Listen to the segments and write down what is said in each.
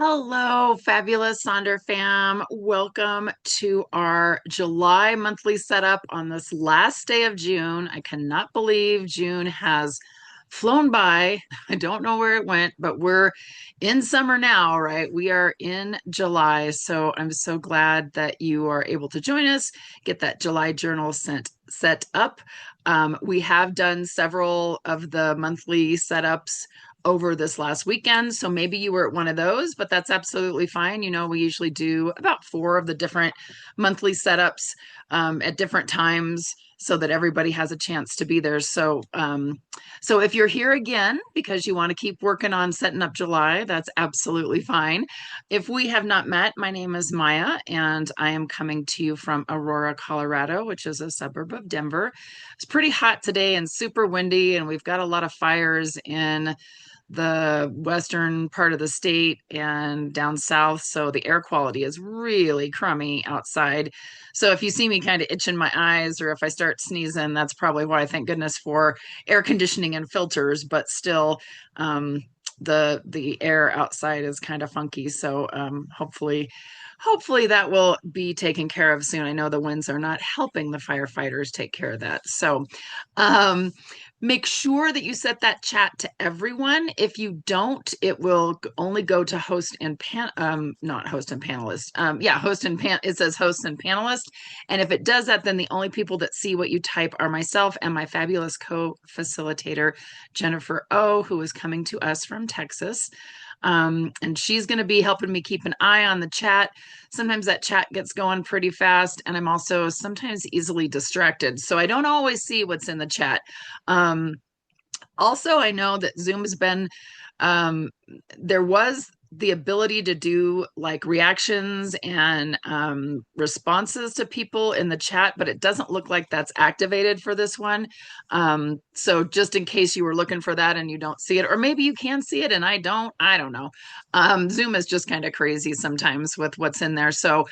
Hello, fabulous Sonder fam. Welcome to our July monthly setup on this last day of June. I cannot believe June has flown by. I don't know where it went, but we're in summer now, right? We are in July. So I'm so glad that you are able to join us, get that July journal set up. We have done several of the monthly setups over this last weekend. So maybe you were at one of those, but that's absolutely fine. We usually do about four of the different monthly setups at different times so that everybody has a chance to be there. So if you're here again because you want to keep working on setting up July, that's absolutely fine. If we have not met, my name is Maya, and I am coming to you from Aurora, Colorado, which is a suburb of Denver. It's pretty hot today and super windy, and we've got a lot of fires in the western part of the state and down south. So the air quality is really crummy outside. So if you see me kind of itching my eyes or if I start sneezing, that's probably why. Thank goodness for air conditioning and filters, but still the air outside is kind of funky. So hopefully that will be taken care of soon. I know the winds are not helping the firefighters take care of that. So um make sure that you set that chat to everyone. If you don't, it will only go to host and not host and panelist. Host and it says host and panelist. And if it does that, then the only people that see what you type are myself and my fabulous co-facilitator, Jennifer O, who is coming to us from Texas. And she's going to be helping me keep an eye on the chat. Sometimes that chat gets going pretty fast, and I'm also sometimes easily distracted. So I don't always see what's in the chat. Also, I know that Zoom has been, um, there was the ability to do like reactions and responses to people in the chat, but it doesn't look like that's activated for this one. So just in case you were looking for that and you don't see it, or maybe you can see it and I don't know. Zoom is just kind of crazy sometimes with what's in there. So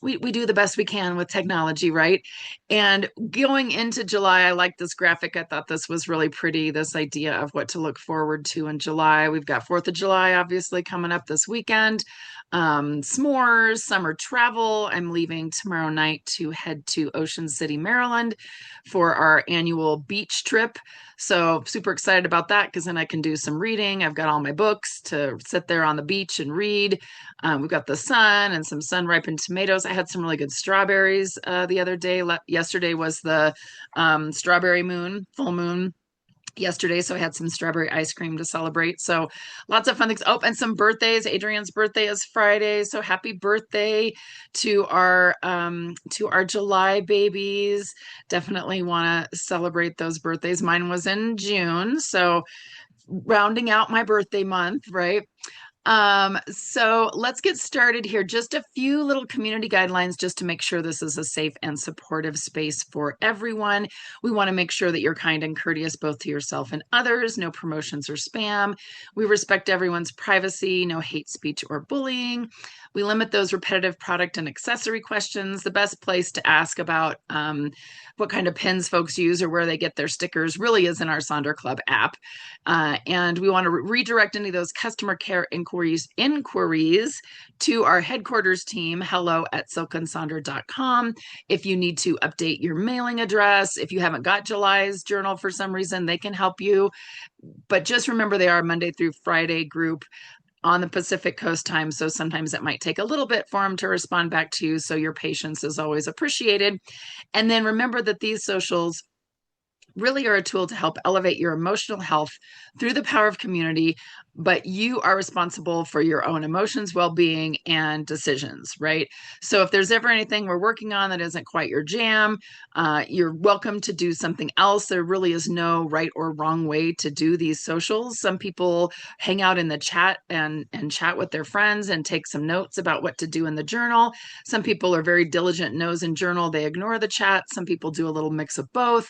we do the best we can with technology, right? And going into July, I like this graphic. I thought this was really pretty, this idea of what to look forward to in July. We've got 4th of July, obviously, coming up this weekend. S'mores, summer travel. I'm leaving tomorrow night to head to Ocean City, Maryland for our annual beach trip. So super excited about that because then I can do some reading. I've got all my books to sit there on the beach and read. We've got the sun and some sun ripened tomatoes. I had some really good strawberries the other day. Yesterday was the strawberry full moon yesterday. So I had some strawberry ice cream to celebrate. So lots of fun things. Oh, and some birthdays. Adrian's birthday is Friday. So happy birthday to our July babies. Definitely want to celebrate those birthdays. Mine was in June. So rounding out my birthday month, right? So let's get started here. Just a few little community guidelines just to make sure this is a safe and supportive space for everyone. We want to make sure that you're kind and courteous both to yourself and others, no promotions or spam. We respect everyone's privacy, no hate speech or bullying. We limit those repetitive product and accessory questions. The best place to ask about what kind of pens folks use or where they get their stickers really is in our Sonder Club app. And we want to redirect any of those customer care inquiries to our headquarters team, hello@silkandsonder.com. If you need to update your mailing address, if you haven't got July's journal for some reason, they can help you. But just remember they are Monday through Friday group on the Pacific Coast time. So sometimes it might take a little bit for them to respond back to you. So your patience is always appreciated. And then remember that these socials really are a tool to help elevate your emotional health through the power of community, but you are responsible for your own emotions, well-being, and decisions, right? So if there's ever anything we're working on that isn't quite your jam, you're welcome to do something else. There really is no right or wrong way to do these socials. Some people hang out in the chat and chat with their friends and take some notes about what to do in the journal. Some people are very diligent nose and journal. They ignore the chat. Some people do a little mix of both.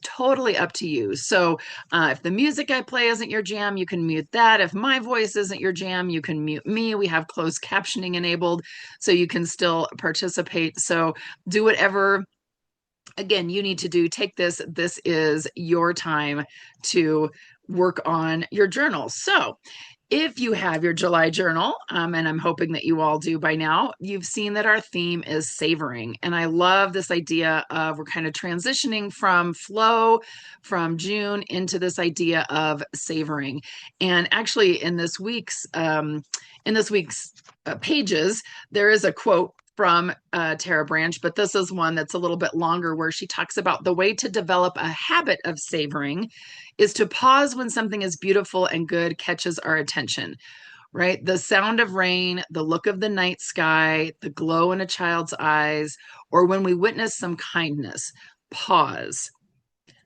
Totally up to you. So if the music I play isn't your jam, you can mute that. If my voice isn't your jam, you can mute me. We have closed captioning enabled, so you can still participate. So do whatever, again, you need to do. Take this. This is your time to work on your journal. So If you have your July journal, and I'm hoping that you all do by now, you've seen that our theme is savoring. And I love this idea of we're kind of transitioning from flow from June into this idea of savoring. And actually, in this week's pages, there is a quote from Tara Branch, but this is one that's a little bit longer where she talks about the way to develop a habit of savoring is to pause when something is beautiful and good catches our attention, right? The sound of rain, the look of the night sky, the glow in a child's eyes, or when we witness some kindness. Pause,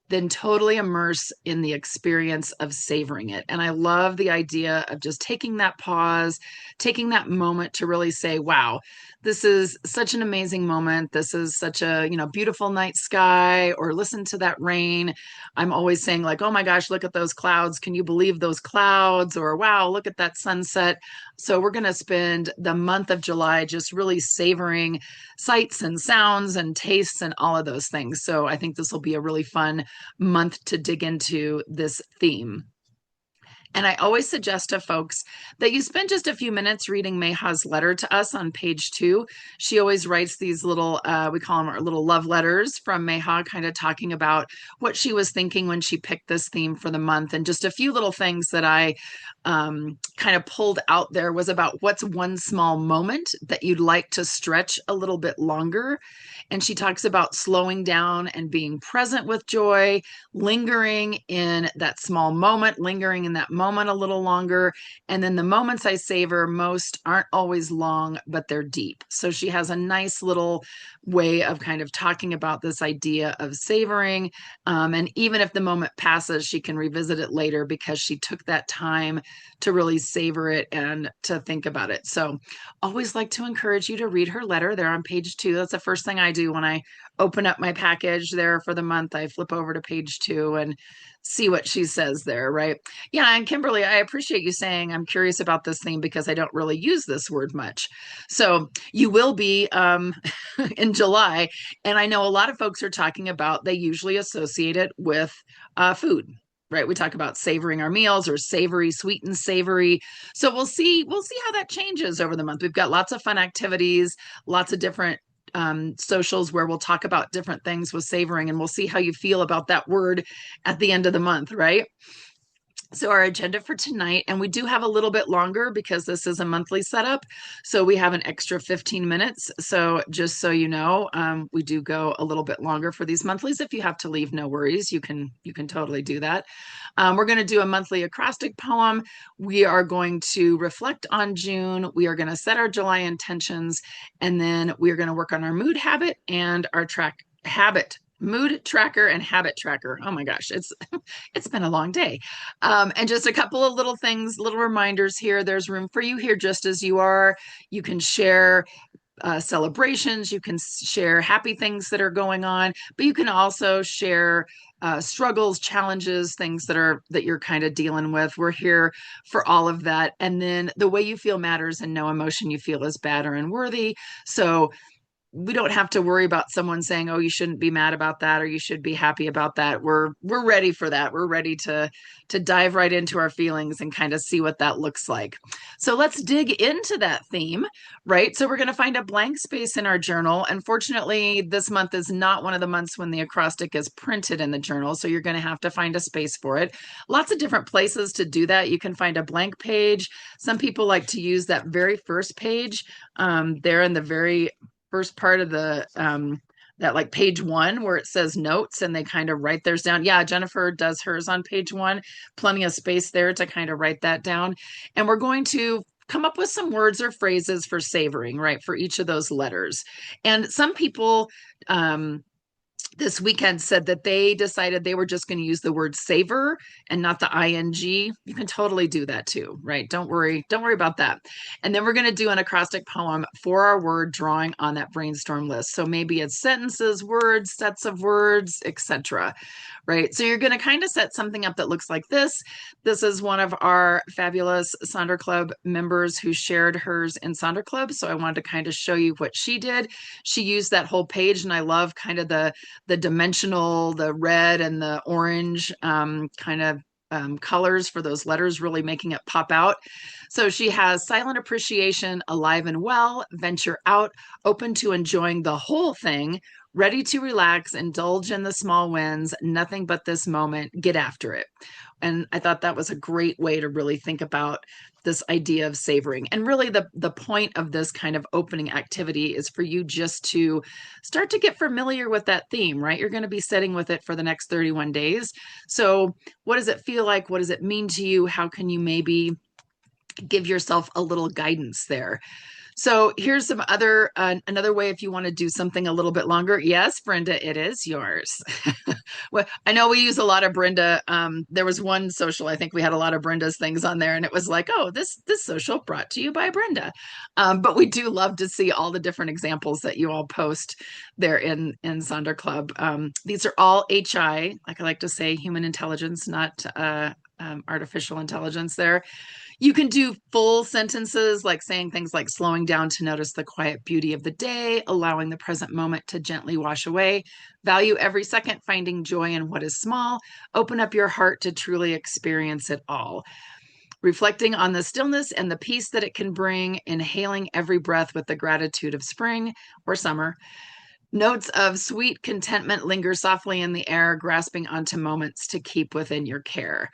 then totally immerse in the experience of savoring it. And I love the idea of just taking that pause, taking that moment to really say, wow, this is such an amazing moment. This is such a, beautiful night sky, or listen to that rain. I'm always saying like, oh my gosh, look at those clouds. Can you believe those clouds? Or wow, look at that sunset. So we're going to spend the month of July just really savoring sights and sounds and tastes and all of those things. So I think this will be a really fun month to dig into this theme. And I always suggest to folks that you spend just a few minutes reading Meha's letter to us on page 2. She always writes these little, we call them our little love letters from Meha, kind of talking about what she was thinking when she picked this theme for the month. And just a few little things that I kind of pulled out there was about what's one small moment that you'd like to stretch a little bit longer. And she talks about slowing down and being present with joy, lingering in that small moment, lingering in that moment a little longer. And then the moments I savor most aren't always long, but they're deep. So she has a nice little way of kind of talking about this idea of savoring. And even if the moment passes, she can revisit it later because she took that time to really savor it and to think about it. So always like to encourage you to read her letter there on page 2. That's the first thing I do when I open up my package there for the month. I flip over to page 2 and see what she says there, right? Yeah, and Kimberly, I appreciate you saying I'm curious about this theme because I don't really use this word much. So you will be in July, and I know a lot of folks are talking about they usually associate it with food. Right, we talk about savoring our meals or savory, sweet and savory. So we'll see how that changes over the month. We've got lots of fun activities, lots of different socials where we'll talk about different things with savoring, and we'll see how you feel about that word at the end of the month, right? So our agenda for tonight, and we do have a little bit longer because this is a monthly setup. So we have an extra 15 minutes. So just so you know, we do go a little bit longer for these monthlies. If you have to leave, no worries. You can totally do that. We're going to do a monthly acrostic poem. We are going to reflect on June. We are going to set our July intentions, and then we are going to work on our mood habit and our mood tracker and habit tracker. Oh my gosh, it's been a long day. And just a couple of little things, little reminders here. There's room for you here just as you are. You can share celebrations, you can share happy things that are going on, but you can also share struggles, challenges, things that you're kind of dealing with. We're here for all of that. And then the way you feel matters, and no emotion you feel is bad or unworthy. So we don't have to worry about someone saying, oh, you shouldn't be mad about that or you should be happy about that. We're ready for that. We're ready to dive right into our feelings and kind of see what that looks like. So let's dig into that theme, right? So we're going to find a blank space in our journal. Unfortunately, this month is not one of the months when the acrostic is printed in the journal, so you're going to have to find a space for it. Lots of different places to do that. You can find a blank page. Some people like to use that very first page there in the very first part of the that like page 1 where it says notes, and they kind of write theirs down. Yeah, Jennifer does hers on page 1. Plenty of space there to kind of write that down. And we're going to come up with some words or phrases for savoring, right, for each of those letters. And some people this weekend said that they decided they were just going to use the word savor and not the ing. You can totally do that too, right? Don't worry about that. And then we're going to do an acrostic poem for our word drawing on that brainstorm list. So maybe it's sentences, words, sets of words, etc. Right? So you're going to kind of set something up that looks like this. This is one of our fabulous Sonder Club members who shared hers in Sonder Club. So I wanted to kind of show you what she did. She used that whole page, and I love kind of the dimensional, the red and the orange kind of colors for those letters, really making it pop out. So she has silent appreciation, alive and well, venture out, open to enjoying the whole thing, ready to relax, indulge in the small wins, nothing but this moment, get after it. And I thought that was a great way to really think about this idea of savoring. And really the point of this kind of opening activity is for you just to start to get familiar with that theme, right? You're going to be sitting with it for the next 31 days. So what does it feel like? What does it mean to you? How can you maybe give yourself a little guidance there? So here's some other another way if you want to do something a little bit longer. Yes, Brenda, it is yours. Well, I know we use a lot of Brenda. There was one social, I think we had a lot of Brenda's things on there, and it was like, oh, this social brought to you by Brenda. But we do love to see all the different examples that you all post there in Sonder Club. These are all HI, like I like to say, human intelligence, not artificial intelligence there. You can do full sentences like saying things like slowing down to notice the quiet beauty of the day, allowing the present moment to gently wash away, value every second, finding joy in what is small, open up your heart to truly experience it all. Reflecting on the stillness and the peace that it can bring, inhaling every breath with the gratitude of spring or summer. Notes of sweet contentment linger softly in the air, grasping onto moments to keep within your care.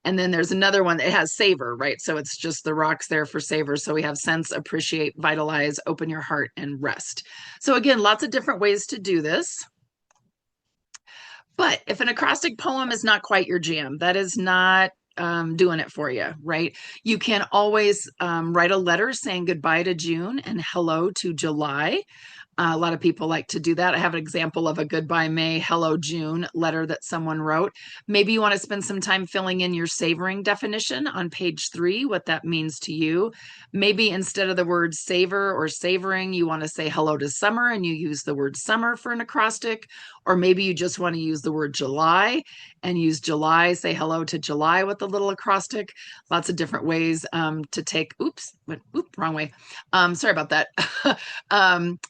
And then there's another one that has savor, right? So it's just the rocks there for savor. So we have sense, appreciate, vitalize, open your heart, and rest. So again, lots of different ways to do this. But if an acrostic poem is not quite your jam, that is not doing it for you, right? You can always write a letter saying goodbye to June and hello to July. A lot of people like to do that. I have an example of a goodbye May, hello June letter that someone wrote. Maybe you want to spend some time filling in your savoring definition on page 3, what that means to you. Maybe instead of the word savor or savoring, you want to say hello to summer and you use the word summer for an acrostic. Or maybe you just want to use the word July and use July, say hello to July with a little acrostic. Lots of different ways to take, wrong way. Sorry about that.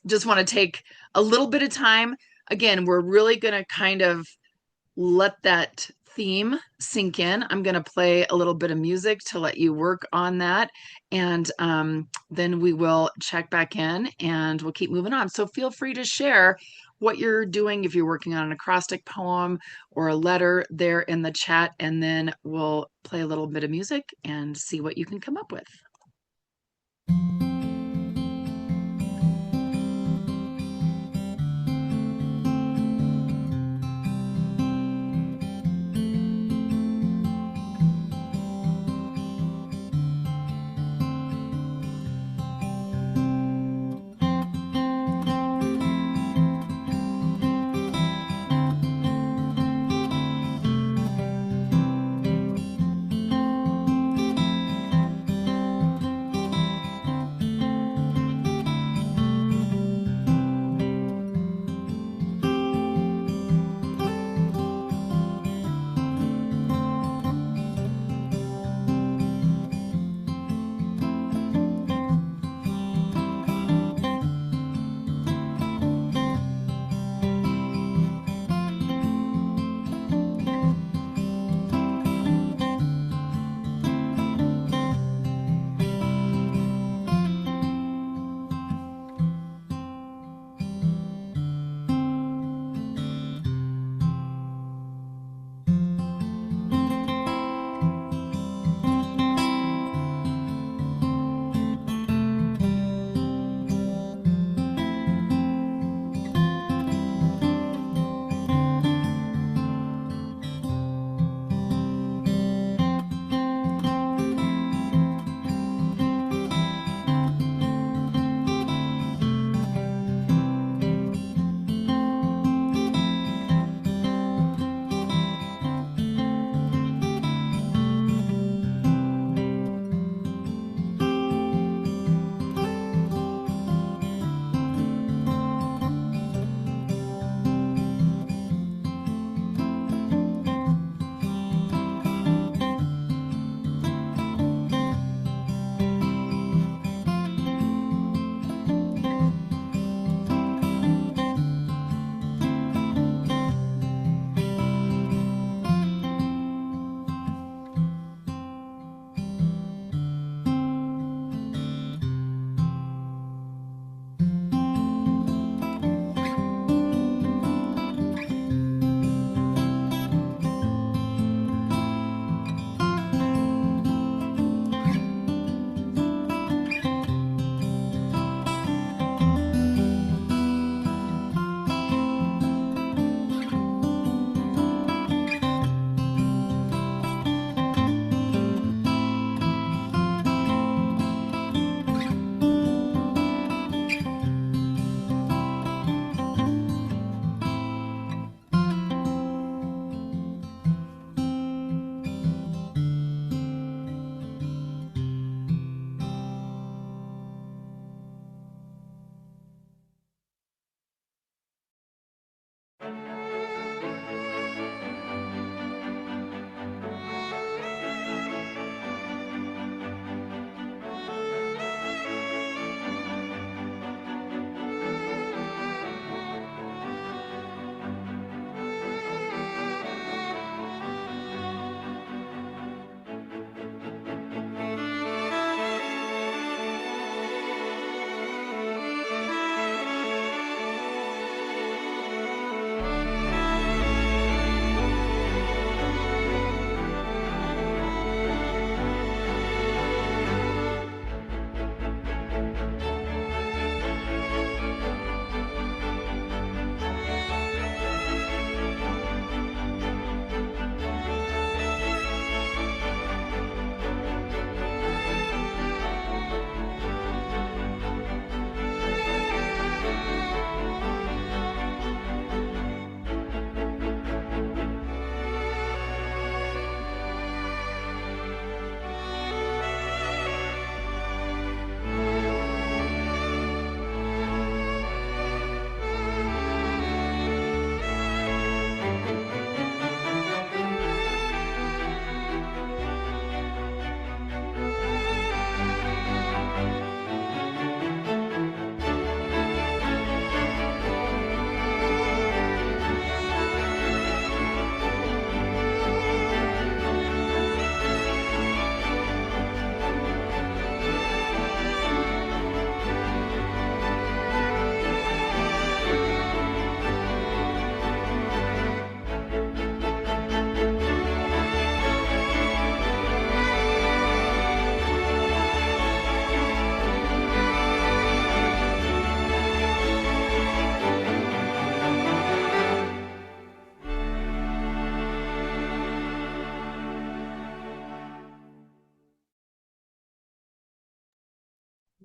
Just want to take a little bit of time. Again, we're really going to kind of let that theme sink in. I'm going to play a little bit of music to let you work on that. And then we will check back in and we'll keep moving on. So feel free to share what you're doing if you're working on an acrostic poem or a letter there in the chat. And then we'll play a little bit of music and see what you can come up with.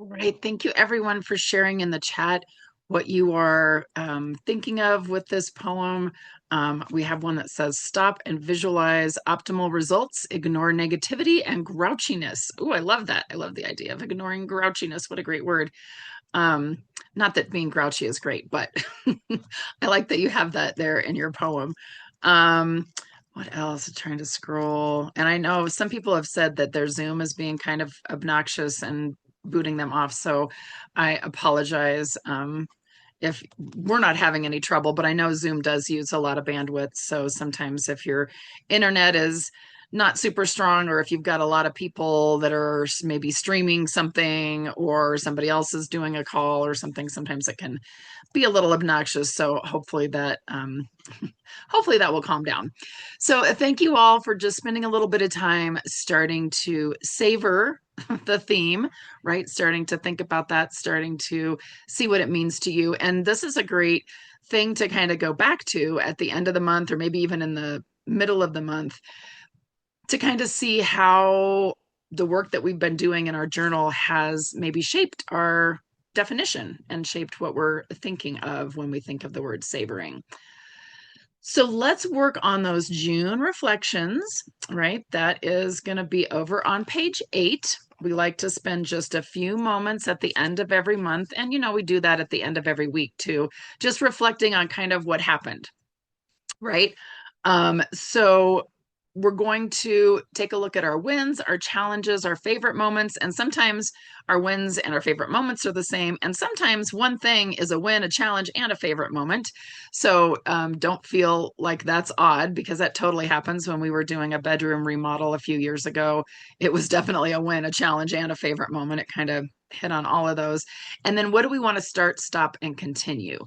Right. Thank you, everyone, for sharing in the chat what you are thinking of with this poem. We have one that says, "Stop and visualize optimal results, ignore negativity and grouchiness." Oh, I love that. I love the idea of ignoring grouchiness. What a great word. Um, Not that being grouchy is great, but I like that you have that there in your poem. Um, what else? Trying to scroll. And I know some people have said that their Zoom is being kind of obnoxious and booting them off. So I apologize. If we're not having any trouble, but I know Zoom does use a lot of bandwidth. So sometimes if your internet is not super strong, or if you've got a lot of people that are maybe streaming something, or somebody else is doing a call or something, sometimes it can be a little obnoxious. So hopefully that will calm down. So thank you all for just spending a little bit of time starting to savor the theme, right? Starting to think about that, starting to see what it means to you. And this is a great thing to kind of go back to at the end of the month, or maybe even in the middle of the month, to kind of see how the work that we've been doing in our journal has maybe shaped our definition and shaped what we're thinking of when we think of the word savoring. So let's work on those June reflections, right? That is going to be over on page 8. We like to spend just a few moments at the end of every month. And, we do that at the end of every week too, just reflecting on kind of what happened, right? So we're going to take a look at our wins, our challenges, our favorite moments, and sometimes our wins and our favorite moments are the same. And sometimes one thing is a win, a challenge, and a favorite moment. So don't feel like that's odd, because that totally happens. When we were doing a bedroom remodel a few years ago, it was definitely a win, a challenge, and a favorite moment. It kind of hit on all of those. And then what do we want to start, stop, and continue?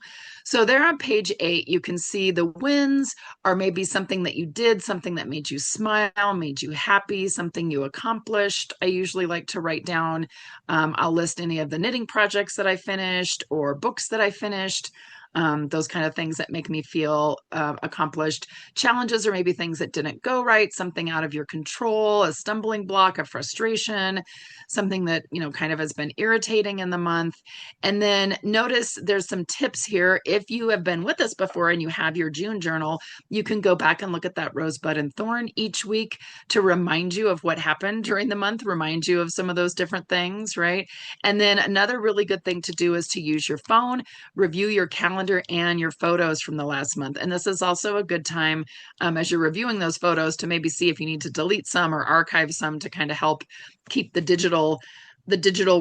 So there on page 8, you can see the wins are maybe something that you did, something that made you smile, made you happy, something you accomplished. I usually like to write down, I'll list any of the knitting projects that I finished or books that I finished. Those kind of things that make me feel accomplished. Challenges are maybe things that didn't go right, something out of your control, a stumbling block, a frustration, something that, kind of has been irritating in the month. And then notice there's some tips here. If you have been with us before and you have your June journal, you can go back and look at that rosebud and thorn each week to remind you of what happened during the month, remind you of some of those different things, right? And then another really good thing to do is to use your phone, review your calendar and your photos from the last month. And this is also a good time, as you're reviewing those photos, to maybe see if you need to delete some or archive some to kind of help keep the digital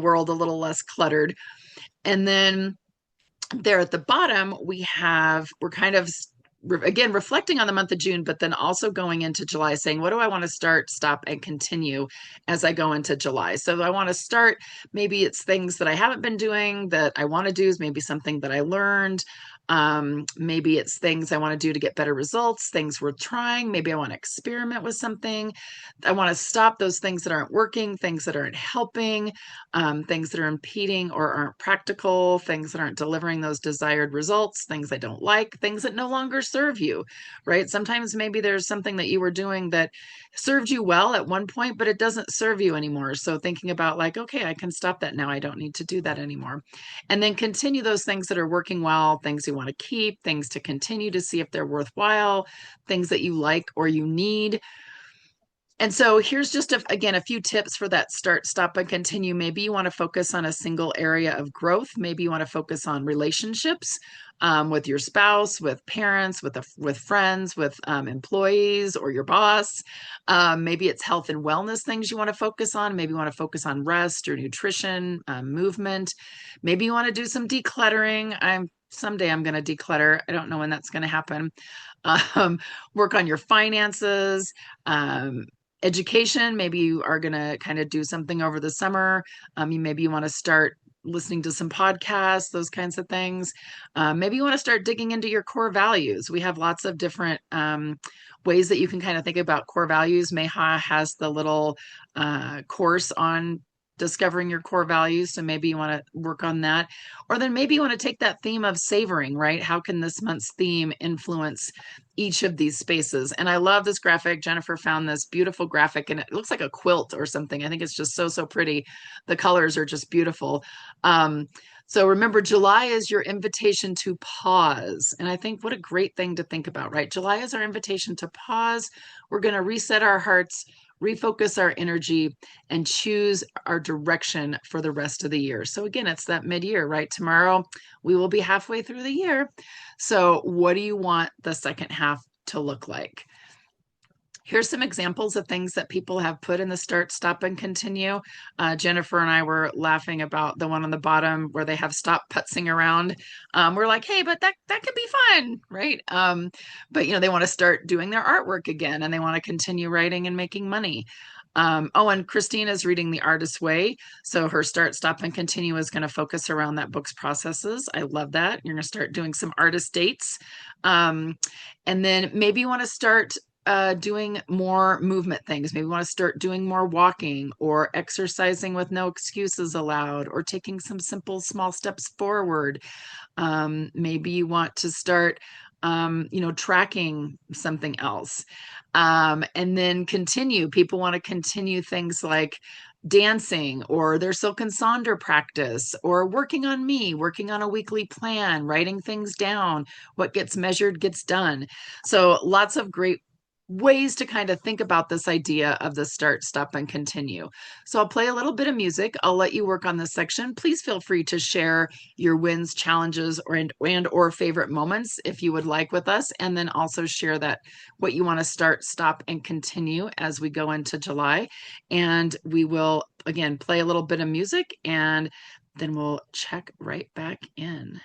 world a little less cluttered. And then there at the bottom, we're kind of again reflecting on the month of June, but then also going into July, saying, what do I want to start, stop, and continue as I go into July? So I want to start, maybe it's things that I haven't been doing that I want to do, is maybe something that I learned. Maybe it's things I want to do to get better results, things worth trying. Maybe I want to experiment with something. I want to stop those things that aren't working, things that aren't helping, things that are impeding or aren't practical, things that aren't delivering those desired results, things I don't like, things that no longer serve you, right? Sometimes maybe there's something that you were doing that served you well at one point, but it doesn't serve you anymore. So thinking about like, okay, I can stop that now. I don't need to do that anymore. And then continue those things that are working well, things you want to keep, things to continue to see if they're worthwhile, things that you like or you need. And so here's just, again, a few tips for that start, stop, and continue. Maybe you want to focus on a single area of growth. Maybe you want to focus on relationships, with your spouse, with parents, with friends, with employees or your boss. Maybe it's health and wellness things you want to focus on. Maybe you want to focus on rest or nutrition, movement. Maybe you want to do some decluttering. Someday I'm going to declutter. I don't know when that's going to happen. Um, Work on your finances. Education, maybe you are going to kind of do something over the summer. Maybe you want to start listening to some podcasts, those kinds of things. Maybe you want to start digging into your core values. We have lots of different ways that you can kind of think about core values. Meha has the little course on discovering your core values. So maybe you want to work on that. Or then maybe you want to take that theme of savoring, right? How can this month's theme influence each of these spaces? And I love this graphic. Jennifer found this beautiful graphic and it looks like a quilt or something. I think it's just so, so pretty. The colors are just beautiful. So remember, July is your invitation to pause. And I think what a great thing to think about, right? July is our invitation to pause. We're going to reset our hearts, refocus our energy, and choose our direction for the rest of the year. So again, it's that mid-year, right? Tomorrow we will be halfway through the year. So what do you want the second half to look like? Here's some examples of things that people have put in the start, stop, and continue. Jennifer and I were laughing about the one on the bottom where they have stop putzing around. We're like, hey, but that could be fun, right? But they want to start doing their artwork again, and they want to continue writing and making money. And Christine is reading The Artist's Way. So her start, stop, and continue is going to focus around that book's processes. I love that. You're going to start doing some artist dates. And then maybe you want to start doing more movement things. Maybe want to start doing more walking or exercising with no excuses allowed or taking some simple small steps forward. Maybe you want to start, tracking something else. And then continue. People want to continue things like dancing or their silk and sonder practice or working on working on a weekly plan, writing things down. What gets measured gets done. So lots of great ways to kind of think about this idea of the start, stop, and continue. So I'll play a little bit of music. I'll let you work on this section. Please feel free to share your wins, challenges, or favorite moments if you would like with us, and then also share that what you want to start, stop, and continue as we go into July. And we will again play a little bit of music and then we'll check right back in.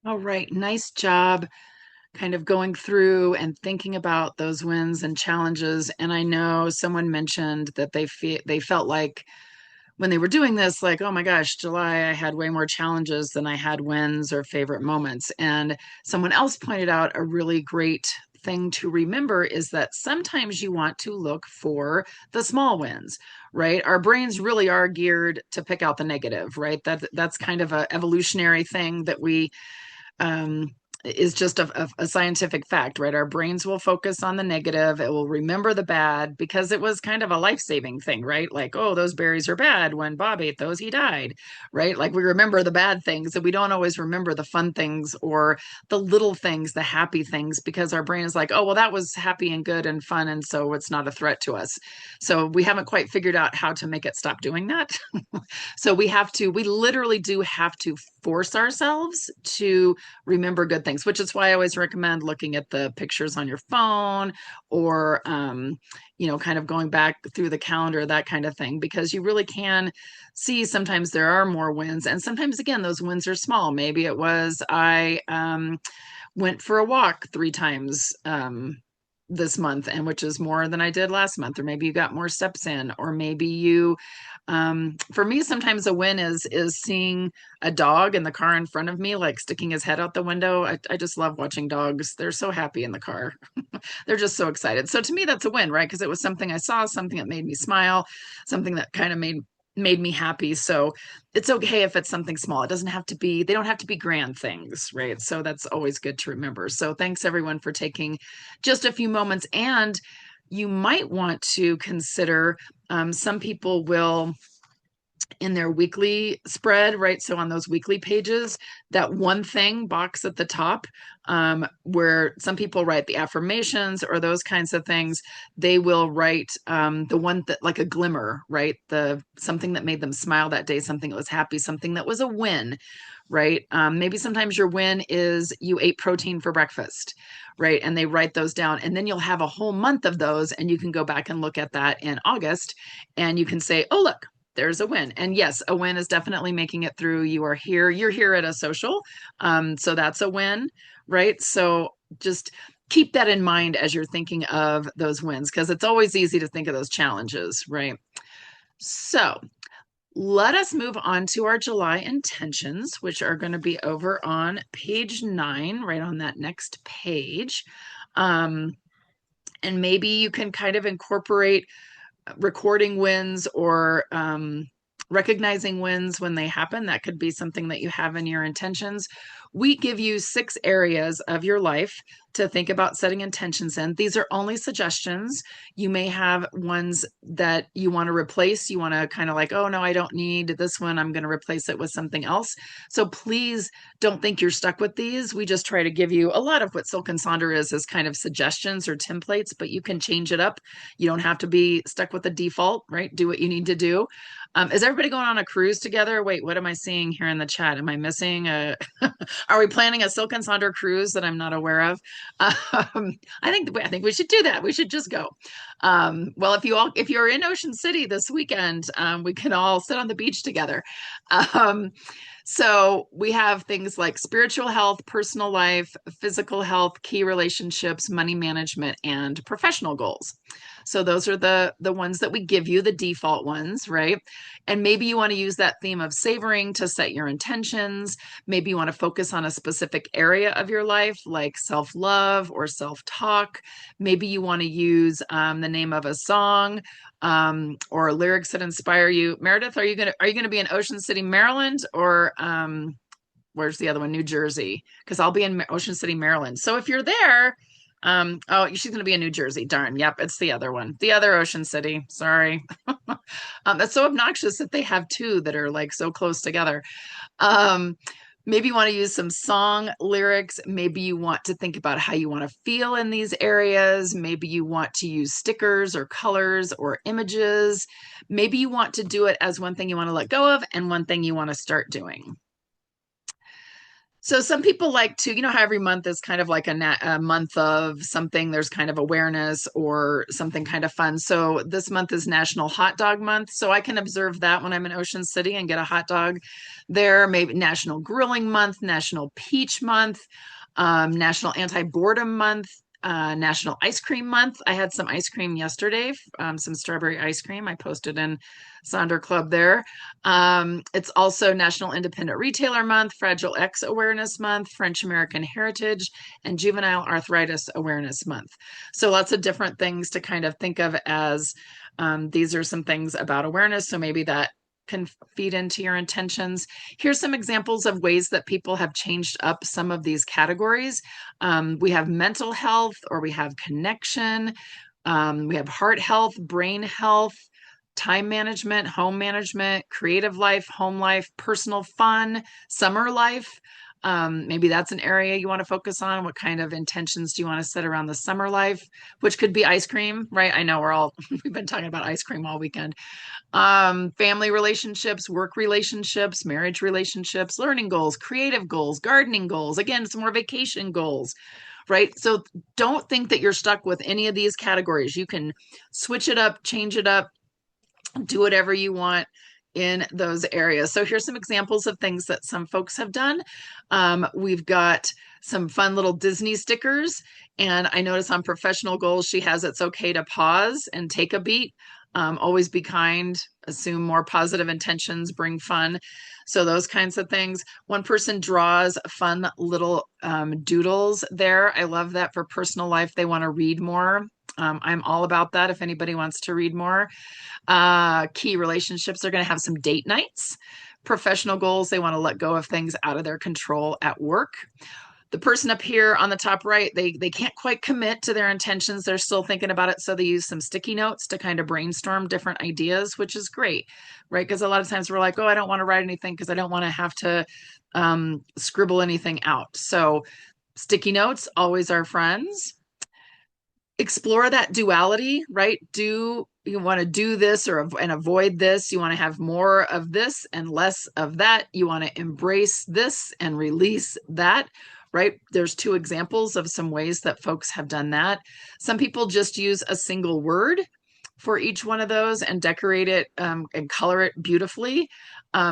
All right, nice job kind of going through and thinking about those wins and challenges. And I know someone mentioned that they felt like when they were doing this, like, oh my gosh, July, I had way more challenges than I had wins or favorite moments. And someone else pointed out a really great thing to remember is that sometimes you want to look for the small wins, right? Our brains really are geared to pick out the negative, right? That's kind of a evolutionary thing that we um, is just a scientific fact, right? Our brains will focus on the negative. It will remember the bad because it was kind of a life-saving thing, right? Like, oh, those berries are bad. When Bob ate those, he died, right? Like we remember the bad things and we don't always remember the fun things or the little things, the happy things, because our brain is like, oh, well, that was happy and good and fun. And so it's not a threat to us. So we haven't quite figured out how to make it stop doing that. So we literally do have to force ourselves to remember good things, which is why I always recommend looking at the pictures on your phone or, kind of going back through the calendar, that kind of thing, because you really can see sometimes there are more wins. And sometimes, again, those wins are small. Maybe it was I went for a walk 3 times. This month, and which is more than I did last month, or maybe you got more steps in, or maybe you for me sometimes a win is seeing a dog in the car in front of me, like sticking his head out the window. I just love watching dogs. They're so happy in the car. They're just so excited. So to me that's a win, right? Because it was something I saw, something that made me smile, something that kind of made me happy. So it's okay if it's something small. It doesn't have to be, they don't have to be grand things, right? So that's always good to remember. So thanks everyone for taking just a few moments. And you might want to consider, some people will in their weekly spread, right? So on those weekly pages, that one thing box at the top, where some people write the affirmations or those kinds of things, they will write the one that like a glimmer, right? The something that made them smile that day, something that was happy, something that was a win, right? Maybe sometimes your win is you ate protein for breakfast, right? And they write those down. And then you'll have a whole month of those. And you can go back and look at that in August and you can say, oh, look, there's a win. And yes, a win is definitely making it through. You are here, you're here at a social. So that's a win, right? So just keep that in mind as you're thinking of those wins, because it's always easy to think of those challenges, right? So let us move on to our July intentions, which are going to be over on page 9, right on that next page. And maybe you can kind of incorporate recording wins or recognizing wins when they happen. That could be something that you have in your intentions. We give you 6 areas of your life to think about setting intentions in. These are only suggestions. You may have ones that you want to replace. You want to kind of like, oh no, I don't need this one. I'm going to replace it with something else. So please don't think you're stuck with these. We just try to give you a lot of what Silk and Sonder is kind of suggestions or templates, but you can change it up. You don't have to be stuck with the default, right? Do what you need to do. Is everybody going on a cruise together? Wait, what am I seeing here in the chat? Am I missing a? Are we planning a Silk and Sonder cruise that I'm not aware of? I think we should do that. We should just go. Well, if you're in Ocean City this weekend, we can all sit on the beach together. So we have things like spiritual health, personal life, physical health, key relationships, money management, and professional goals. So those are the ones that we give you, the default ones, right? And maybe you want to use that theme of savoring to set your intentions. Maybe you want to focus on a specific area of your life, like self-love or self-talk. Maybe you want to use the name of a song or lyrics that inspire you. Meredith, are you gonna be in Ocean City, Maryland, or where's the other one? New Jersey, because I'll be in Ocean City, Maryland. So if you're there, oh, she's going to be in New Jersey. Darn. Yep. It's the other one, the other Ocean City. Sorry. That's so obnoxious that they have 2 that are like so close together. Maybe you want to use some song lyrics. Maybe you want to think about how you want to feel in these areas. Maybe you want to use stickers or colors or images. Maybe you want to do it as one thing you want to let go of and one thing you want to start doing. So some people like to, you know how every month is kind of like a month of something, there's kind of awareness or something kind of fun. So this month is National Hot Dog Month. So I can observe that when I'm in Ocean City and get a hot dog there. Maybe National Grilling Month, National Peach Month, National Anti-Boredom Month, National Ice Cream Month. I had some ice cream yesterday, some strawberry ice cream. I posted in Sonder Club there. It's also National Independent Retailer Month, Fragile X Awareness Month, French American Heritage, and Juvenile Arthritis Awareness Month. So lots of different things to kind of think of as these are some things about awareness. So maybe that can feed into your intentions. Here's some examples of ways that people have changed up some of these categories. We have mental health, or we have connection. We have heart health, brain health, time management, home management, creative life, home life, personal fun, summer life. Maybe that's an area you want to focus on. What kind of intentions do you want to set around the summer life, which could be ice cream, right? I know we've been talking about ice cream all weekend. Family relationships, work relationships, marriage relationships, learning goals, creative goals, gardening goals, again, some more vacation goals, right? So don't think that you're stuck with any of these categories. You can switch it up, change it up, do whatever you want in those areas. So here's some examples of things that some folks have done. We've got some fun little Disney stickers. And I notice on professional goals, she has it's okay to pause and take a beat. Always be kind, assume more positive intentions, bring fun. So those kinds of things. One person draws fun little doodles there. I love that for personal life. They want to read more. I'm all about that if anybody wants to read more. Key relationships are going to have some date nights. Professional goals, they want to let go of things out of their control at work. The person up here on the top right, they can't quite commit to their intentions. They're still thinking about it. So they use some sticky notes to kind of brainstorm different ideas, which is great, right? Because a lot of times we're like, oh, I don't want to write anything because I don't want to have to scribble anything out. So sticky notes, always our friends. Explore that duality, right? Do you want to do this and avoid this? You want to have more of this and less of that. You want to embrace this and release that, right? There's two examples of some ways that folks have done that. Some people just use a single word for each one of those and decorate it and color it beautifully.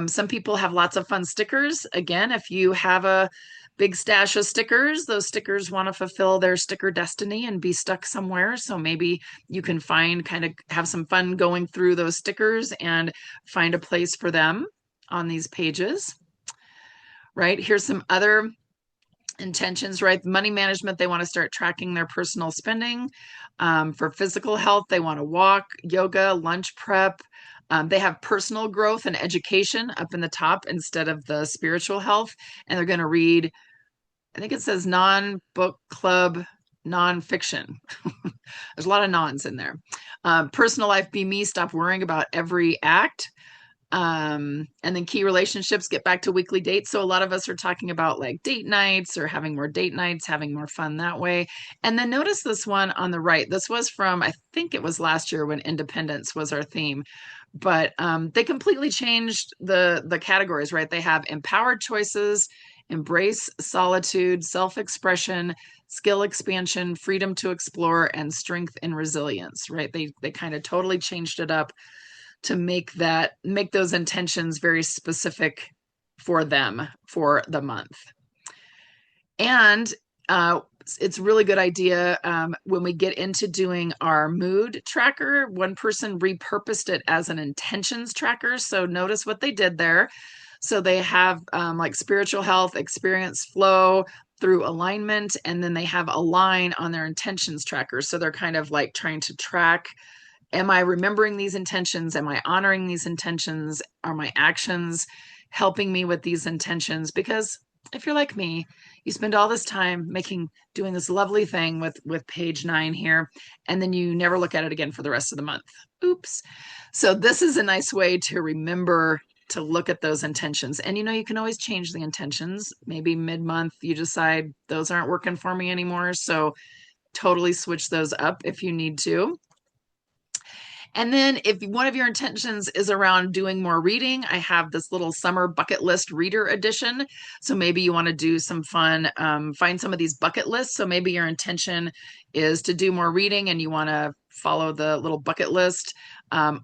Some people have lots of fun stickers. Again, if you have a big stash of stickers, those stickers want to fulfill their sticker destiny and be stuck somewhere. So maybe you can kind of have some fun going through those stickers and find a place for them on these pages, right? Here's some other intentions, right? Money management, they want to start tracking their personal spending. For physical health, they want to walk, yoga, lunch prep. They have personal growth and education up in the top instead of the spiritual health. And they're going to read, I think it says non-book club nonfiction. There's a lot of nons in there. Personal life, be me, stop worrying about every act. And then key relationships, get back to weekly dates. So a lot of us are talking about like date nights or having more date nights, having more fun that way. And then notice this one on the right. This was from, I think it was last year when independence was our theme. But they completely changed the categories, right? They have empowered choices, embrace solitude, self-expression, skill expansion, freedom to explore, and strength and resilience, right? They kind of totally changed it up to make those intentions very specific for them for the month. And it's a really good idea when we get into doing our mood tracker. One person repurposed it as an intentions tracker. So notice what they did there. So they have like spiritual health, experience flow through alignment, and then they have a line on their intentions tracker. So they're kind of like trying to track, am I remembering these intentions? Am I honoring these intentions? Are my actions helping me with these intentions? Because if you're like me, you spend all this time doing this lovely thing with page 9 here, and then you never look at it again for the rest of the month. Oops. So this is a nice way to remember to look at those intentions. And you can always change the intentions. Maybe mid-month you decide those aren't working for me anymore. So totally switch those up if you need to. And then if one of your intentions is around doing more reading, I have this little summer bucket list reader edition. So maybe you want to do some fun, find some of these bucket lists. So maybe your intention is to do more reading and you want to follow the little bucket list.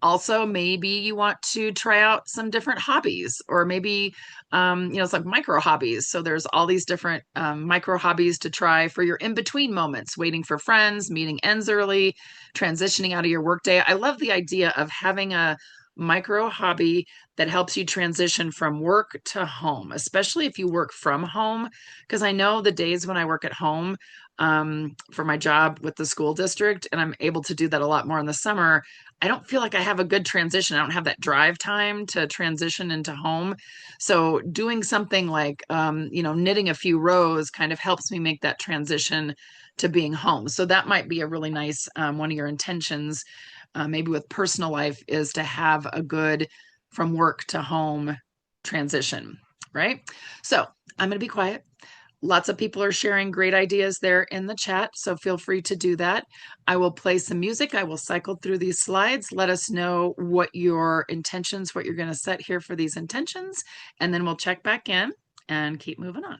Also, maybe you want to try out some different hobbies, or maybe, it's like micro hobbies. So there's all these different micro hobbies to try for your in between moments, waiting for friends, meeting ends early, transitioning out of your workday. I love the idea of having a micro hobby that helps you transition from work to home, especially if you work from home. Because I know the days when I work at home for my job with the school district, and I'm able to do that a lot more in the summer, I don't feel like I have a good transition. I don't have that drive time to transition into home. So doing something like, knitting a few rows kind of helps me make that transition to being home. So that might be a really nice one of your intentions, maybe with personal life, is to have a good from work to home transition, right? So I'm going to be quiet. Lots of people are sharing great ideas there in the chat, so feel free to do that. I will play some music. I will cycle through these slides. Let us know what your intentions, what you're going to set here for these intentions, and then we'll check back in and keep moving on.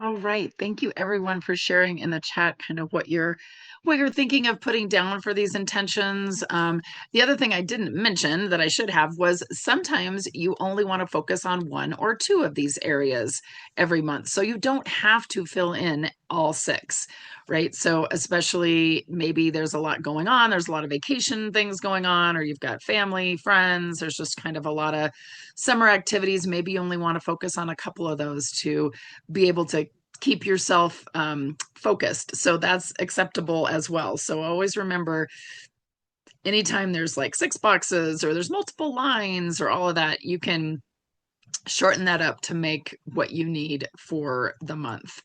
All right. Thank you everyone for sharing in the chat kind of what you're thinking of putting down for these intentions. The other thing I didn't mention that I should have was sometimes you only want to focus on one or two of these areas every month. So you don't have to fill in all six, right? So especially maybe there's a lot going on, there's a lot of vacation things going on, or you've got family, friends, there's just kind of a lot of summer activities. Maybe you only want to focus on a couple of those to be able to keep yourself focused. So that's acceptable as well. So always remember, anytime there's like six boxes or there's multiple lines or all of that, you can shorten that up to make what you need for the month.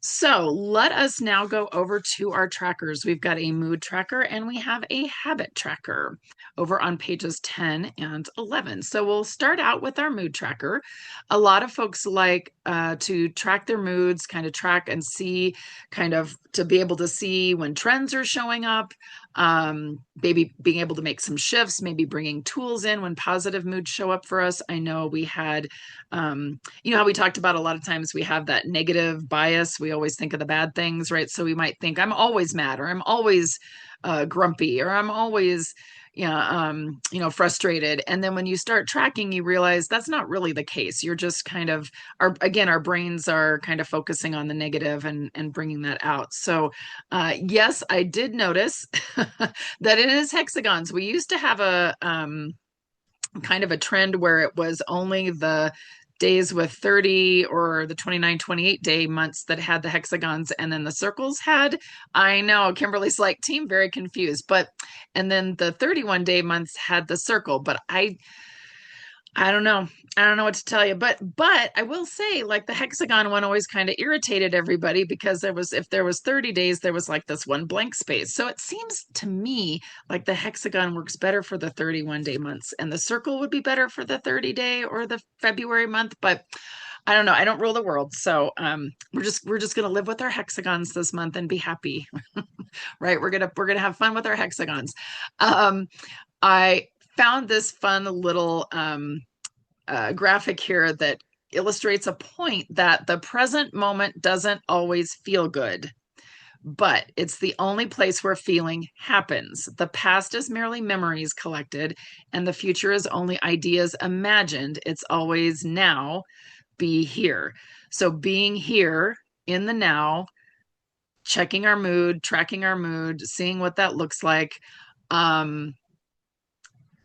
So let us now go over to our trackers. We've got a mood tracker and we have a habit tracker over on pages 10 and 11. So we'll start out with our mood tracker. A lot of folks like to track their moods, kind of track and see, kind of to be able to see when trends are showing up, maybe being able to make some shifts, maybe bringing tools in when positive moods show up for us. I know we had you know how we talked about a lot of times we have that negative bias. We always think of the bad things, right? So we might think I'm always mad or I'm always grumpy or I'm always frustrated. And then when you start tracking, you realize that's not really the case. You're just kind of our brains are kind of focusing on the negative and bringing that out. So yes, I did notice that it is hexagons. We used to have a kind of a trend where it was only the days with 30 or the 29, 28 day months that had the hexagons, and then the circles had, I know Kimberly's like team very confused, but and then the 31 day months had the circle, but I don't know. I don't know what to tell you, but I will say, like the hexagon one always kind of irritated everybody because if there was 30 days, there was like this one blank space. So it seems to me like the hexagon works better for the 31 day months, and the circle would be better for the 30 day or the February month. But I don't know. I don't rule the world, so we're just gonna live with our hexagons this month and be happy, right? We're gonna have fun with our hexagons. Um, I found this fun little graphic here that illustrates a point that the present moment doesn't always feel good, but it's the only place where feeling happens. The past is merely memories collected, and the future is only ideas imagined. It's always now, be here. So being here in the now, checking our mood, tracking our mood, seeing what that looks like.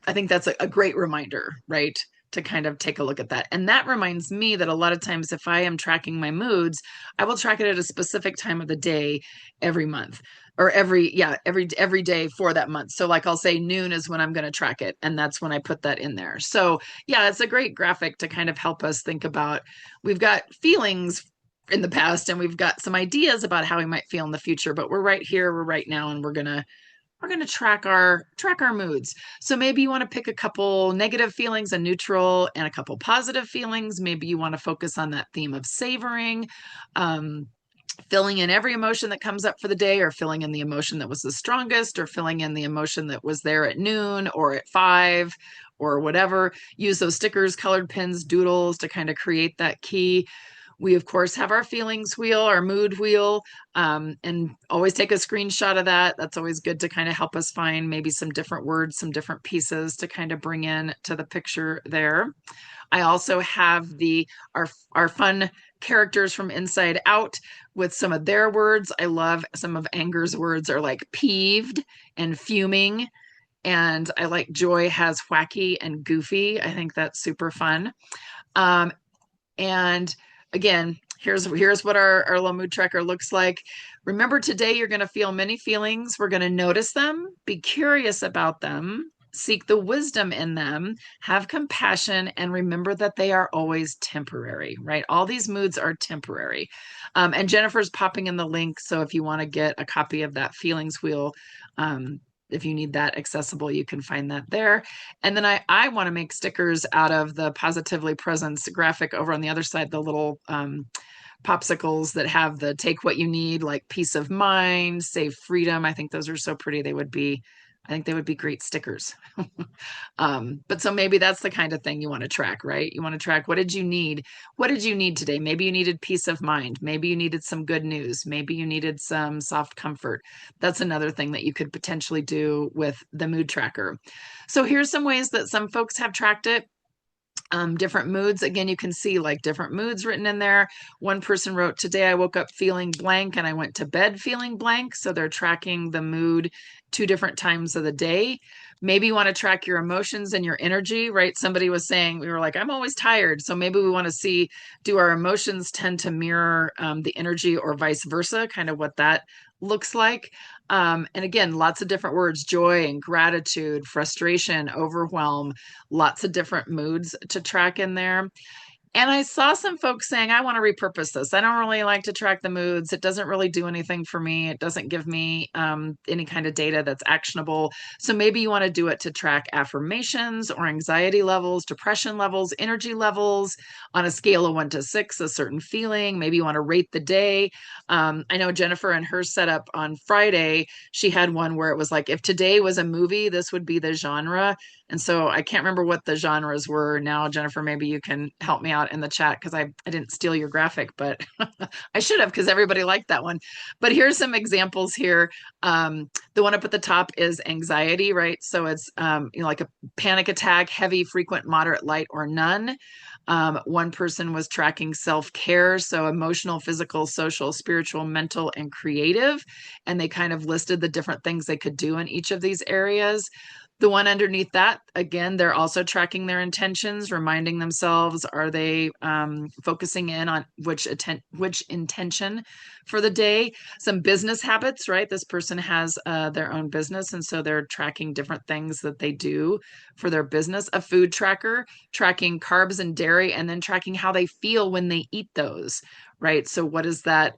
I think that's a great reminder, right? To kind of take a look at that. And that reminds me that a lot of times, if I am tracking my moods, I will track it at a specific time of the day every month or every day for that month. So like I'll say noon is when I'm going to track it. And that's when I put that in there. So yeah, it's a great graphic to kind of help us think about, we've got feelings in the past and we've got some ideas about how we might feel in the future, but we're right here, we're right now, and we're going to track our moods. So maybe you want to pick a couple negative feelings, a neutral, and a couple positive feelings. Maybe you want to focus on that theme of savoring, um, filling in every emotion that comes up for the day, or filling in the emotion that was the strongest, or filling in the emotion that was there at noon or at 5 or whatever. Use those stickers, colored pins, doodles to kind of create that key. We, of course, have our feelings wheel, our mood wheel, and always take a screenshot of that. That's always good to kind of help us find maybe some different words, some different pieces to kind of bring in to the picture there. I also have our fun characters from Inside Out with some of their words. I love some of Anger's words are like peeved and fuming. And I like Joy has wacky and goofy. I think that's super fun. Um, and again, here's what our little mood tracker looks like. Remember, today you're going to feel many feelings. We're going to notice them, be curious about them, seek the wisdom in them, have compassion, and remember that they are always temporary, right? All these moods are temporary. And Jennifer's popping in the link. So if you want to get a copy of that feelings wheel, if you need that accessible, you can find that there. And then I want to make stickers out of the Positively Presence graphic over on the other side, the little popsicles that have the take what you need, like peace of mind, save freedom. I think those are so pretty. They would be I think they would be great stickers. But so maybe that's the kind of thing you want to track, right? You want to track, what did you need? What did you need today? Maybe you needed peace of mind. Maybe you needed some good news. Maybe you needed some soft comfort. That's another thing that you could potentially do with the mood tracker. So here's some ways that some folks have tracked it. Different moods. Again, you can see like different moods written in there. One person wrote, today I woke up feeling blank and I went to bed feeling blank. So they're tracking the mood 2 different times of the day. Maybe you want to track your emotions and your energy, right? Somebody was saying, we were like, I'm always tired. So maybe we want to see, do our emotions tend to mirror the energy or vice versa, kind of what that looks like. And again, lots of different words, joy and gratitude, frustration, overwhelm, lots of different moods to track in there. And I saw some folks saying, I want to repurpose this. I don't really like to track the moods. It doesn't really do anything for me. It doesn't give me any kind of data that's actionable. So maybe you want to do it to track affirmations or anxiety levels, depression levels, energy levels on a scale of 1 to 6, a certain feeling. Maybe you want to rate the day. I know Jennifer and her setup on Friday, she had one where it was like, if today was a movie, this would be the genre. And so I can't remember what the genres were now. Jennifer, maybe you can help me out in the chat because I didn't steal your graphic, but I should have because everybody liked that one. But here's some examples here. The one up at the top is anxiety, right? So it's like a panic attack, heavy, frequent, moderate, light, or none. One person was tracking self-care, so emotional, physical, social, spiritual, mental, and creative. And they kind of listed the different things they could do in each of these areas. The one underneath that, again, they're also tracking their intentions, reminding themselves, are they focusing in on which intention for the day? Some business habits, right? This person has their own business, and so they're tracking different things that they do for their business. A food tracker, tracking carbs and dairy, and then tracking how they feel when they eat those, right? So what does that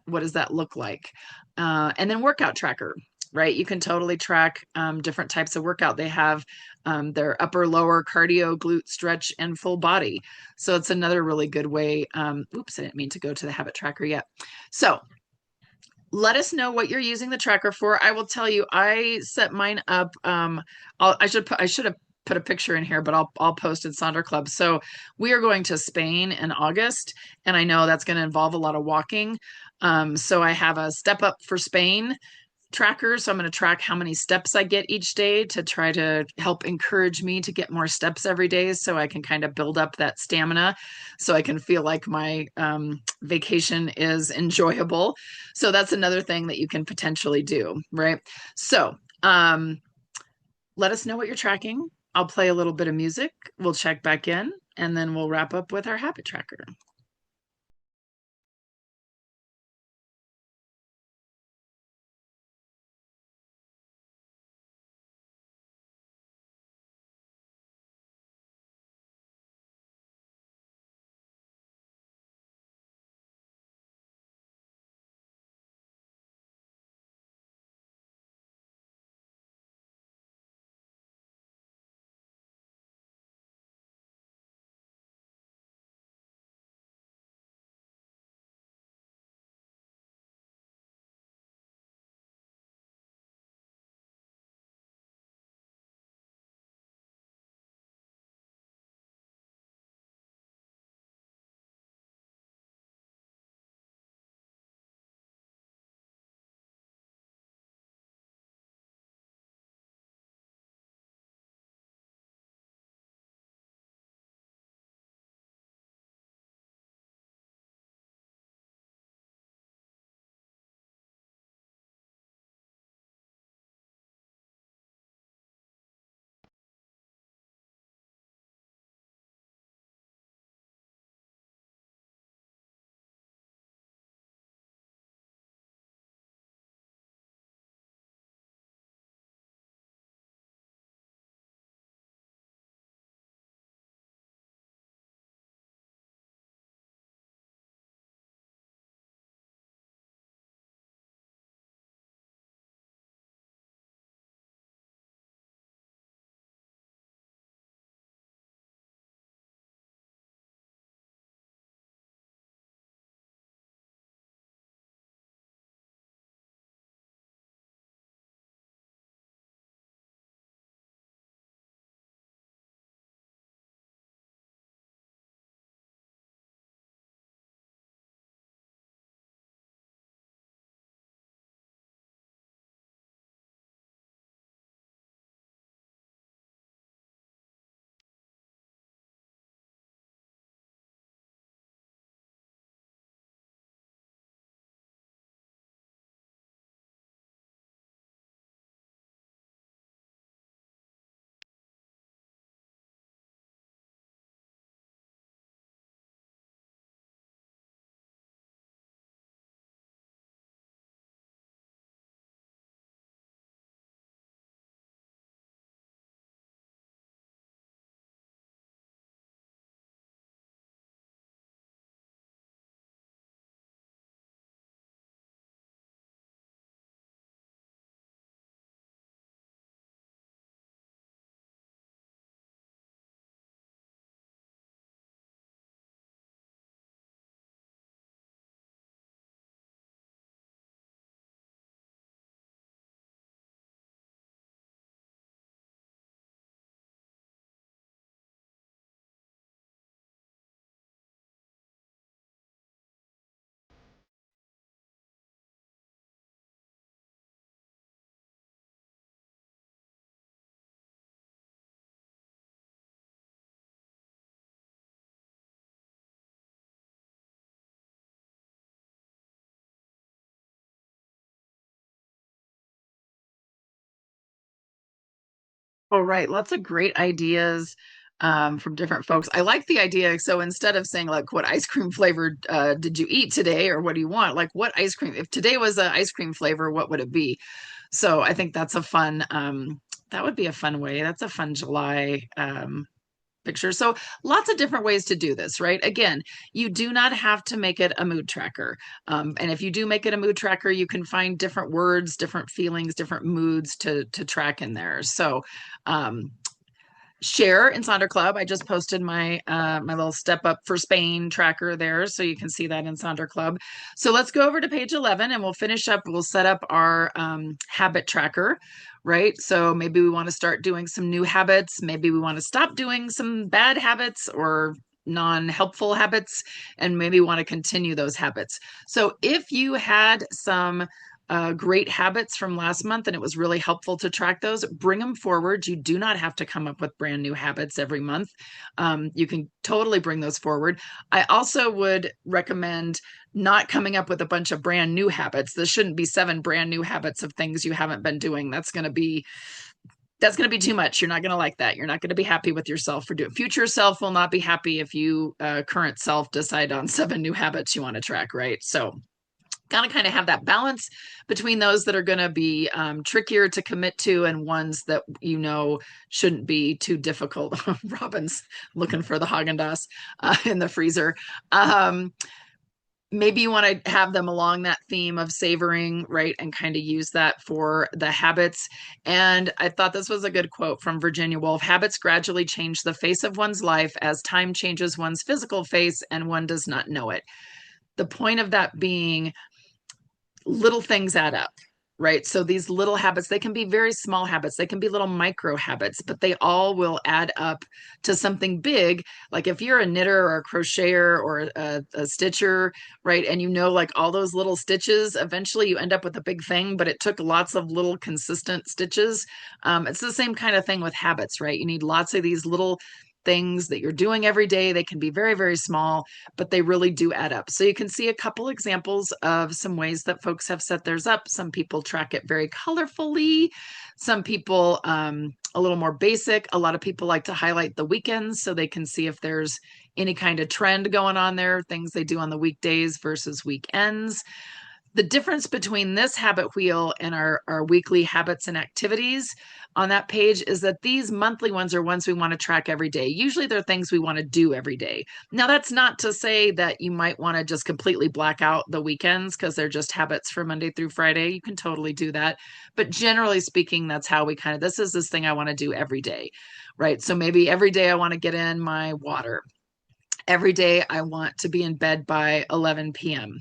look like? And then workout tracker, right? You can totally track different types of workout. They have their upper, lower, cardio, glute, stretch, and full body. So it's another really good way. Oops, I didn't mean to go to the habit tracker yet. So let us know what you're using the tracker for. I will tell you, I set mine up. I should have put a picture in here, but I'll post in Sonder Club. So we are going to Spain in August, and I know that's going to involve a lot of walking. So I have a step up for Spain tracker. So I'm going to track how many steps I get each day to try to help encourage me to get more steps every day so I can kind of build up that stamina so I can feel like my vacation is enjoyable. So that's another thing that you can potentially do, right? So let us know what you're tracking. I'll play a little bit of music. We'll check back in and then we'll wrap up with our habit tracker. Oh, right. Lots of great ideas from different folks. I like the idea. So instead of saying like, what ice cream flavor did you eat today, or what do you want? Like, what ice cream? If today was an ice cream flavor, what would it be? So I think that's a fun. That would be a fun way. That's a fun July picture. So lots of different ways to do this, right? Again, you do not have to make it a mood tracker. And if you do make it a mood tracker, you can find different words, different feelings, different moods to track in there. So um, share in Sonder Club. I just posted my little step up for Spain tracker there, so you can see that in Sonder Club. So let's go over to page 11 and we'll finish up. We'll set up our habit tracker, right? So maybe we want to start doing some new habits. Maybe we want to stop doing some bad habits or non-helpful habits, and maybe want to continue those habits. So if you had some great habits from last month, and it was really helpful to track those. Bring them forward. You do not have to come up with brand new habits every month. You can totally bring those forward. I also would recommend not coming up with a bunch of brand new habits. This shouldn't be 7 brand new habits of things you haven't been doing. That's going to be too much. You're not going to like that. You're not going to be happy with yourself for doing. Future self will not be happy if you current self decide on 7 new habits you want to track, right? So gotta kind of have that balance between those that are going to be trickier to commit to and ones that you know shouldn't be too difficult. Robin's looking for the Haagen-Dazs in the freezer. Maybe you want to have them along that theme of savoring, right? And kind of use that for the habits. And I thought this was a good quote from Virginia Woolf. Habits gradually change the face of one's life as time changes one's physical face and one does not know it. The point of that being little things add up, right? So these little habits, they can be very small habits, they can be little micro habits, but they all will add up to something big. Like if you're a knitter or a crocheter or a stitcher, right? And you know, like all those little stitches, eventually you end up with a big thing, but it took lots of little consistent stitches. It's the same kind of thing with habits, right? You need lots of these little things that you're doing every day. They can be very, very small, but they really do add up. So you can see a couple examples of some ways that folks have set theirs up. Some people track it very colorfully. Some people a little more basic. A lot of people like to highlight the weekends so they can see if there's any kind of trend going on there, things they do on the weekdays versus weekends. The difference between this habit wheel and our weekly habits and activities on that page is that these monthly ones are ones we want to track every day. Usually they're things we want to do every day. Now, that's not to say that you might want to just completely black out the weekends because they're just habits for Monday through Friday. You can totally do that. But generally speaking, that's how we kind of, this is this thing I want to do every day, right? So maybe every day I want to get in my water. Every day I want to be in bed by 11 p.m.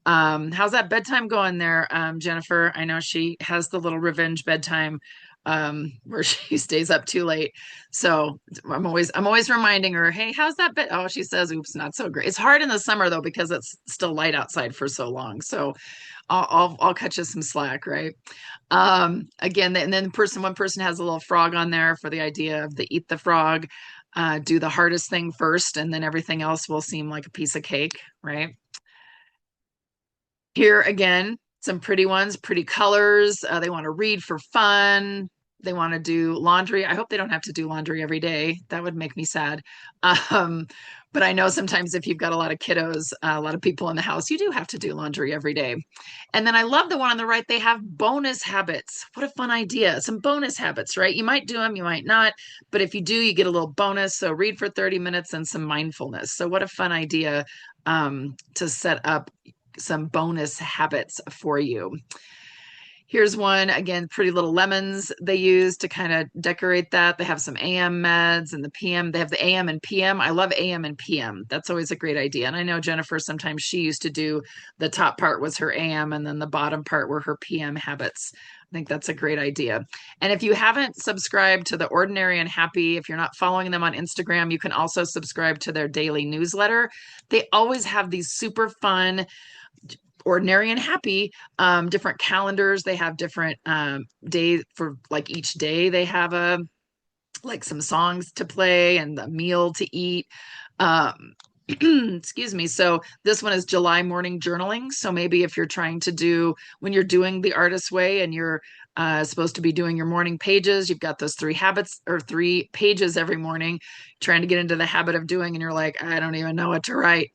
How's that bedtime going there, Jennifer? I know she has the little revenge bedtime where she stays up too late. So I'm always reminding her, hey, how's that bed? Oh, she says, oops, not so great. It's hard in the summer though because it's still light outside for so long. So I'll cut you some slack, right? Again, and then one person has a little frog on there for the idea of the eat the frog. Do the hardest thing first, and then everything else will seem like a piece of cake, right? Here again, some pretty ones, pretty colors. They want to read for fun. They want to do laundry. I hope they don't have to do laundry every day. That would make me sad. Um, but I know sometimes if you've got a lot of kiddos, a lot of people in the house, you do have to do laundry every day. And then I love the one on the right. They have bonus habits. What a fun idea. Some bonus habits, right? You might do them, you might not. But if you do, you get a little bonus. So read for 30 minutes and some mindfulness. So what a fun idea to set up some bonus habits for you. Here's one again, pretty little lemons they use to kind of decorate that. They have some AM meds and the PM. They have the AM and PM. I love AM and PM. That's always a great idea. And I know Jennifer, sometimes she used to do the top part was her AM and then the bottom part were her PM habits. I think that's a great idea. And if you haven't subscribed to the Ordinary and Happy, if you're not following them on Instagram, you can also subscribe to their daily newsletter. They always have these super fun Ordinary and Happy different calendars. They have different days for like each day they have a like some songs to play and a meal to eat. Excuse me. So this one is July morning journaling. So maybe if you're trying to do when you're doing the artist way and you're Supposed to be doing your morning pages. You've got those 3 habits or 3 pages every morning, trying to get into the habit of doing, and you're like, I don't even know what to write.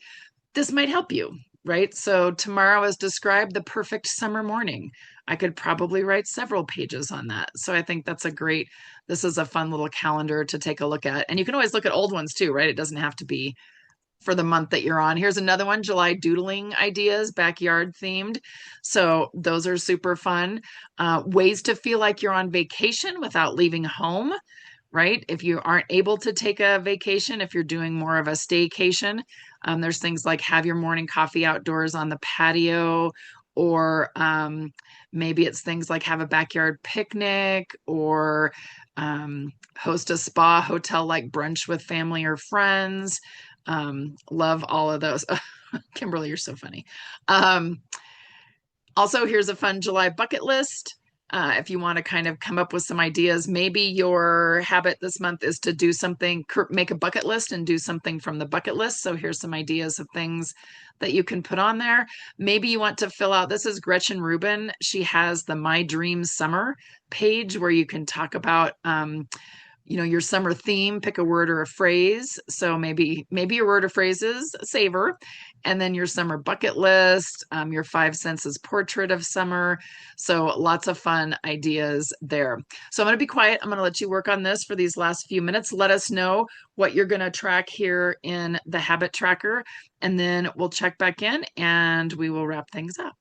This might help you, right? So tomorrow is described the perfect summer morning. I could probably write several pages on that. So I think that's this is a fun little calendar to take a look at. And you can always look at old ones too, right? It doesn't have to be for the month that you're on. Here's another one, July doodling ideas, backyard themed. So those are super fun. Ways to feel like you're on vacation without leaving home, right? If you aren't able to take a vacation, if you're doing more of a staycation, there's things like have your morning coffee outdoors on the patio, or maybe it's things like have a backyard picnic, or host a spa hotel like brunch with family or friends. Love all of those. Kimberly, you're so funny. Also, here's a fun July bucket list. If you want to kind of come up with some ideas, maybe your habit this month is to do something, make a bucket list and do something from the bucket list. So here's some ideas of things that you can put on there. Maybe you want to fill out, this is Gretchen Rubin. She has the My Dream Summer page where you can talk about your summer theme, pick a word or a phrase. So maybe your word or phrase is savor, and then your summer bucket list, your 5 senses portrait of summer. So lots of fun ideas there. So I'm going to be quiet. I'm going to let you work on this for these last few minutes. Let us know what you're going to track here in the habit tracker, and then we'll check back in and we will wrap things up.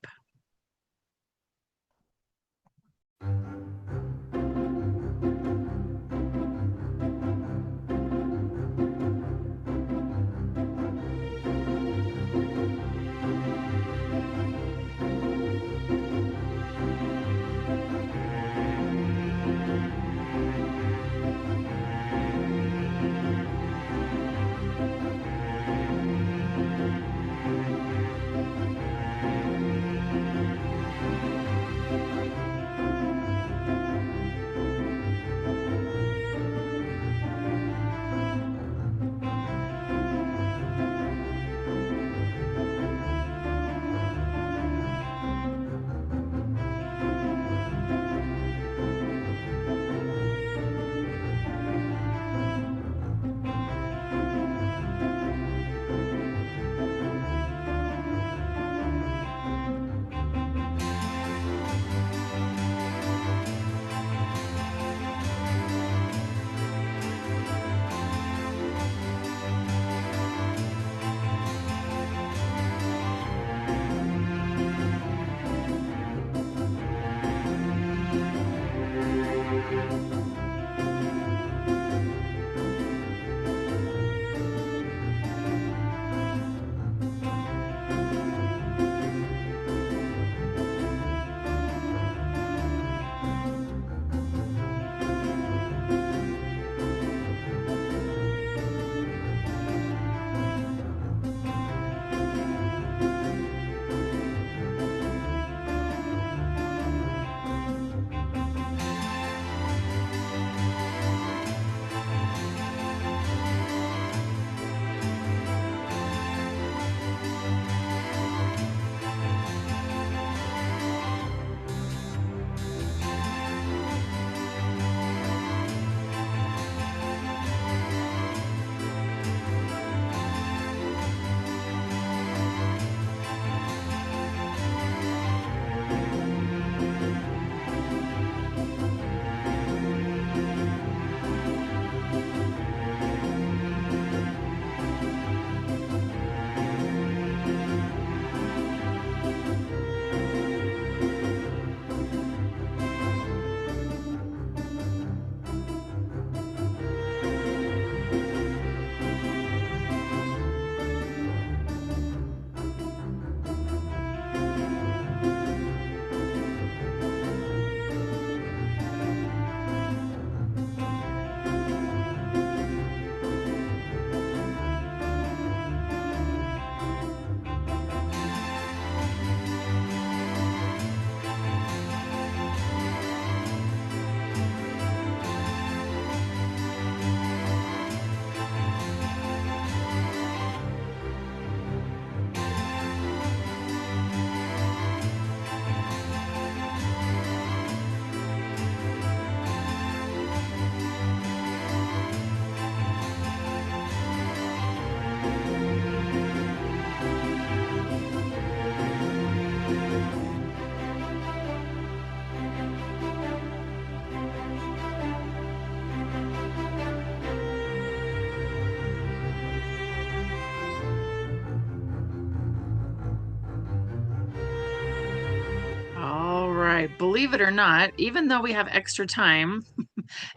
July, believe it or not, even though we have extra time,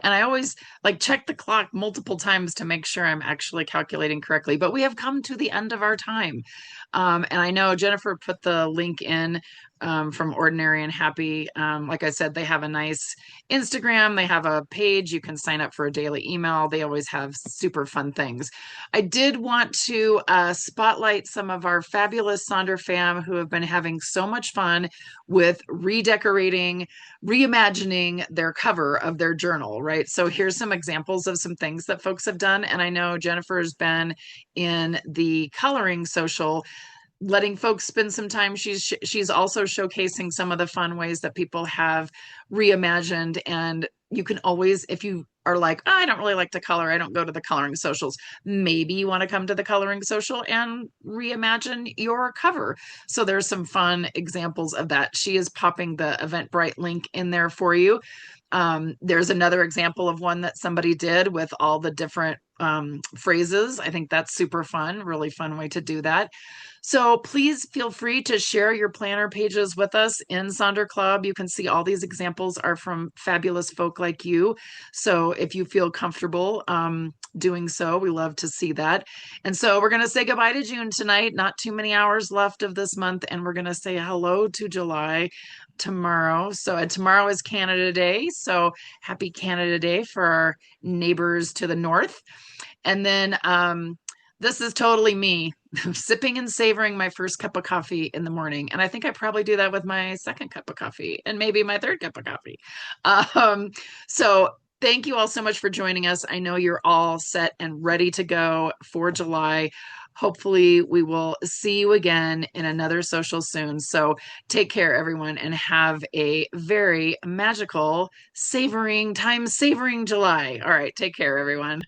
and I always like check the clock multiple times to make sure I'm actually calculating correctly, but we have come to the end of our time. And I know Jennifer put the link in from Ordinary and Happy. Like I said, they have a nice Instagram, they have a page. You can sign up for a daily email. They always have super fun things. I did want to spotlight some of our fabulous Sonder fam who have been having so much fun with redecorating, reimagining their cover of their journal, right? So here's some examples of some things that folks have done. And I know Jennifer's been in the coloring social letting folks spend some time. She's also showcasing some of the fun ways that people have reimagined. And you can always, if you are like, oh, I don't really like to color, I don't go to the coloring socials, maybe you want to come to the coloring social and reimagine your cover. So there's some fun examples of that. She is popping the Eventbrite link in there for you. There's another example of one that somebody did with all the different phrases. I think that's super fun, really fun way to do that. So please feel free to share your planner pages with us in Sonder Club. You can see all these examples are from fabulous folk like you. So if you feel comfortable doing so, we love to see that. And so we're going to say goodbye to June tonight. Not too many hours left of this month. And we're going to say hello to July tomorrow. So and tomorrow is Canada Day. So happy Canada Day for our neighbors to the north. And then this is totally me sipping and savoring my first cup of coffee in the morning. And I think I probably do that with my second cup of coffee and maybe my third cup of coffee. So thank you all so much for joining us. I know you're all set and ready to go for July. Hopefully we will see you again in another social soon. So take care, everyone, and have a very magical, savoring July. All right, take care, everyone.